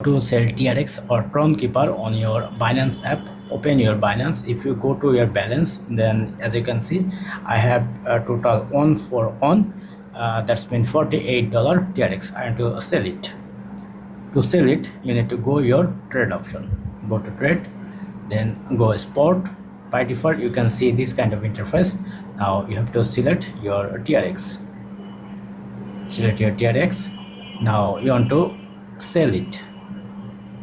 To sell TRX or Tron Keeper on your Binance app. Open your Binance. If you go to your balance, then as you can see, I have a total on for on. That's been $48 TRX. I want to sell it. To sell it, you need to go your trade option. Go to trade, then go sport. By default, you can see this kind of interface. Now you have to select your TRX. Select your TRX. Now you want to sell it.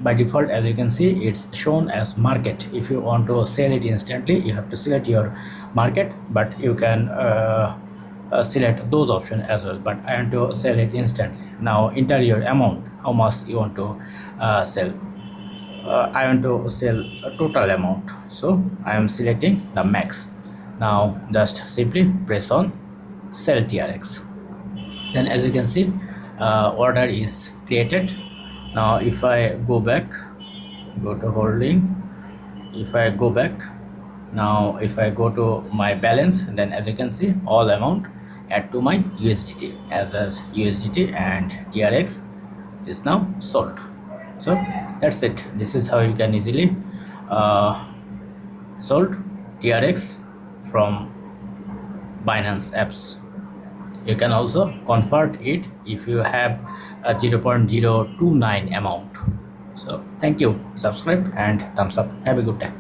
By default, as you can see, it's shown as market. If you want to sell it instantly, you have to select your market, but you can select those options as well. But I want to sell it instantly. Now enter your amount, how much you want to sell. I want to sell a total amount, so I am selecting the max. Now just simply press on sell TRX. Then as you can see, order is created. Now if I go back, go to holding, if I go back, now if I go to my balance, then as you can see, all amount add to my USDT as USDT, and TRX is now sold. So that's it. This is how you can easily sold TRX from Binance apps. You can also convert it if you have a 0.029 amount. So thank you, subscribe and thumbs up. Have a good day.